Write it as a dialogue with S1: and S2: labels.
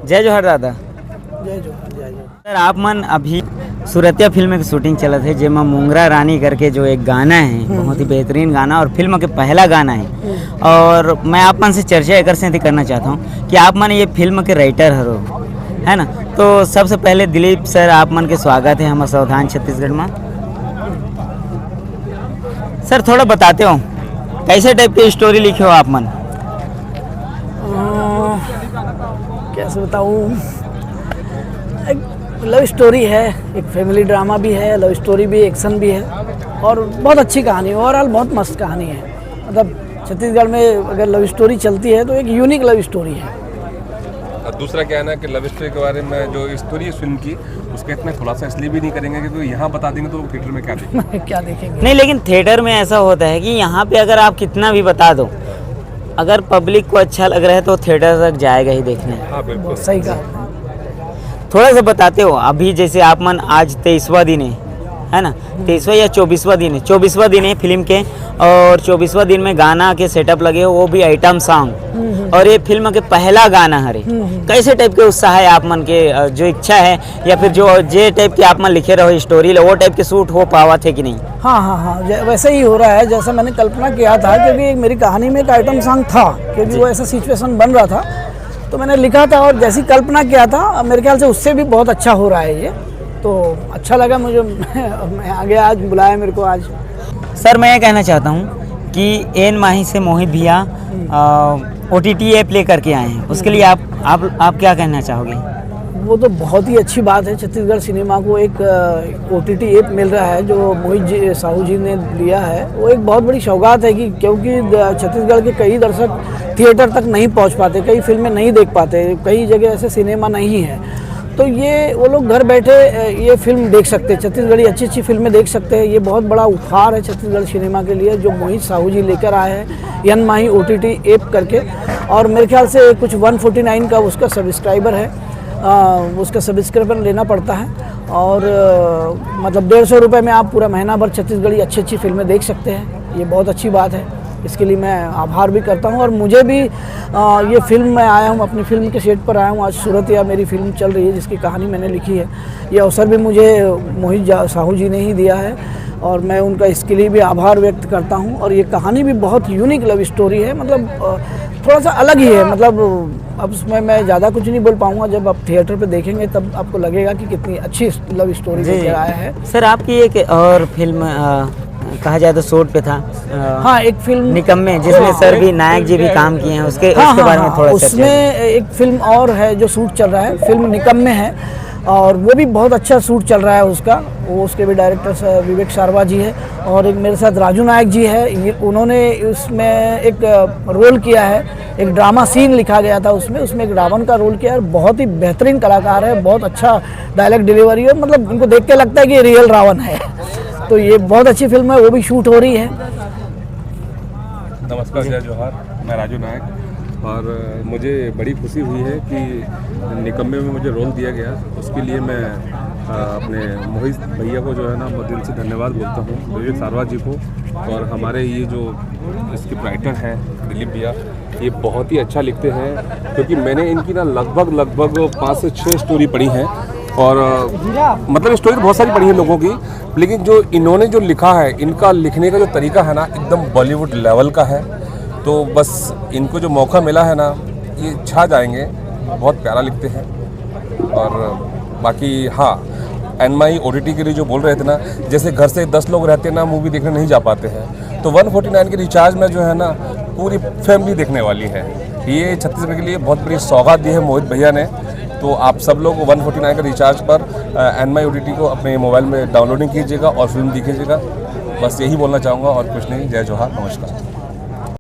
S1: जय जोहर दादा।
S2: जय जोहर, जय जोहर।
S1: सर आप मन अभी सूरतिया फिल्म की शूटिंग चलत है जेमा मुंगरा रानी करके जो एक गाना है बहुत ही बेहतरीन गाना और फिल्म के पहला गाना है और मैं आप मन से चर्चा एक से करना चाहता हूँ कि आप मन ये फिल्म के राइटर हरो है ना। तो सबसे पहले दिलीप सर आप मन के स्वागत है हमारे सावधान छत्तीसगढ़ में। सर थोड़ा बताते हो कैसे टाइप की स्टोरी लिखे हो आप मन?
S2: कैसे बताऊँ, एक लव स्टोरी है, एक फैमिली ड्रामा भी है, लव स्टोरी भी, एक्शन भी है और बहुत अच्छी कहानी है। ओवरऑल बहुत मस्त कहानी है। मतलब छत्तीसगढ़ में अगर लव स्टोरी चलती है तो एक यूनिक लव स्टोरी है।
S3: दूसरा क्या है ना कि लव स्टोरी के बारे में जो स्टोरी है फिल्म की उसका इतना खुलासा इसलिए भी नहीं करेंगे क्योंकि यहाँ बता देंगे तो थिएटर में क्या देखेंगे
S2: क्या देखेंगे।
S1: नहीं, लेकिन थिएटर में ऐसा होता है कि यहाँ पे अगर आप कितना भी बता दो, अगर पब्लिक को अच्छा लग रहा है तो थिएटर तक जाएगा ही देखने।
S3: हाँ बिल्कुल
S2: सही कहा।
S1: थोड़ा सा बताते हो अभी जैसे आप मन आज 23वां दिन है ना, 23वां या 24वां दिन है, 24वां दिन है फिल्म के और 24वां दिन में गाना के सेटअप लगे हो वो भी आइटम सॉन्ग और ये फिल्म के पहला गाना हरे। कैसे टाइप के उत्साह है आप मन के, जो इच्छा है या फिर जो जे टाइप के आप मन लिखे रहो स्टोरी वो टाइप के शूट हो पावा थे कि नहीं?
S2: हाँ, वैसे ही हो रहा है जैसा मैंने कल्पना किया था, क्योंकि मेरी कहानी में एक आइटम सॉन्ग था, क्योंकि वो ऐसा सिचुएशन बन रहा था तो मैंने लिखा था और जैसी कल्पना किया था मेरे ख्याल से उससे भी बहुत अच्छा हो रहा है ये, तो अच्छा लगा मुझे। मैं आगे आज बुलाया मेरे को आज।
S1: सर मैं ये कहना चाहता हूँ कि एन माही से मोहित भैया OTT ऐप ले करके आए हैं, उसके लिए आप क्या कहना चाहोगे?
S2: वो तो बहुत ही अच्छी बात है, छत्तीसगढ़ सिनेमा को एक OTT ऐप मिल रहा है जो मोहित साहू जी ने लिया है। वो एक बहुत बड़ी सौगात है कि क्योंकि छत्तीसगढ़ के कई दर्शक थिएटर तक नहीं पहुंच पाते, कई फिल्में नहीं देख पाते, कई जगह ऐसे सिनेमा नहीं है, तो ये वो लोग घर बैठे ये फिल्म देख सकते हैं, छत्तीसगढ़ी अच्छी फिल्में देख सकते हैं। ये बहुत बड़ा उपहार है छत्तीसगढ़ सिनेमा के लिए जो मोहित साहू जी लेकर आए हैं एन माही OTT ऐप करके। और मेरे ख्याल से कुछ 149 का उसका सब्सक्राइबर है, उसका सब्सक्रिप्शन लेना पड़ता है और मतलब 150 रुपये में आप पूरा महीना भर छत्तीसगढ़ी अच्छी फिल्में देख सकते हैं। ये बहुत अच्छी बात है, इसके लिए मैं आभार भी करता हूँ। और मुझे भी ये फिल्म में आया हूँ, अपनी फिल्म के सेट पर आया हूँ, आज सूरतिया मेरी फिल्म चल रही है जिसकी कहानी मैंने लिखी है। ये अवसर भी मुझे मोहित साहू जी ने ही दिया है और मैं उनका इसके लिए भी आभार व्यक्त करता हूँ। और ये कहानी भी बहुत यूनिक लव स्टोरी है, मतलब थोड़ा सा अलग ही है। मतलब अब उसमें मैं ज़्यादा कुछ नहीं बोल पाऊँगा, जब आप थिएटर पे देखेंगे तब आपको लगेगा कि कितनी अच्छी लव स्टोरी लेकर आया है।
S1: सर आपकी एक और फिल्म कहा जाए तो शूट पे था,
S2: हाँ एक फिल्म
S1: निकम्मे, जिसमें सर भी नायक जी भी काम किए हैं, उसके बारे में थोड़ा
S2: उसमें एक फिल्म और है जो शूट चल रहा है, फिल्म निकम्मे है और वो भी बहुत अच्छा शूट चल रहा है उसका। वो उसके भी डायरेक्टर विवेक सारवा जी है और एक मेरे साथ राजू नायक जी है। उन्होंने उसमें एक रोल किया है, एक ड्रामा सीन लिखा गया था उसमें एक रावण का रोल किया है। बहुत ही बेहतरीन कलाकार है, बहुत अच्छा डायलॉग डिलीवरी है, मतलब उनको देख के लगता है कि रियल रावण है। तो ये बहुत अच्छी फिल्म है, वो भी शूट हो रही है।
S3: नमस्कार, जय जोहार, मैं राजू नायक और मुझे बड़ी खुशी हुई है कि निकम्मे में मुझे रोल दिया गया। उसके लिए मैं अपने मोहित भैया को जो है ना बहुत दिल से धन्यवाद बोलता हूँ, विवेक सारवा जी को, और हमारे ये जो स्क्रिप्ट राइटर हैं दिलीप भैया, ये बहुत ही अच्छा लिखते हैं क्योंकि मैंने इनकी ना लगभग 5 से 6 स्टोरी पढ़ी हैं और मतलब स्टोरी तो बहुत सारी पढ़ी है लोगों की, लेकिन जो इन्होंने जो लिखा है, इनका लिखने का जो तरीका है ना एकदम बॉलीवुड लेवल का है। तो बस इनको जो मौका मिला है ना ये छा जाएंगे, बहुत प्यारा लिखते हैं। और बाकी हाँ, एन माही OTT के लिए जो बोल रहे थे ना, जैसे घर से 10 लोग रहते हैं ना, मूवी देखने नहीं जा पाते हैं, तो 149 के रिचार्ज में जो है ना पूरी फैमिली देखने वाली है। ये छत्तीसगढ़ के लिए बहुत बड़ी सौगात दी है मोहित भैया ने। तो आप सब लोग 149 का रिचार्ज पर एन माही OTT को अपने मोबाइल में डाउनलोडिंग कीजिएगा और फिल्म देखिएगा। बस यही बोलना चाहूँगा और कुछ नहीं। जय जोहार, नमस्कार।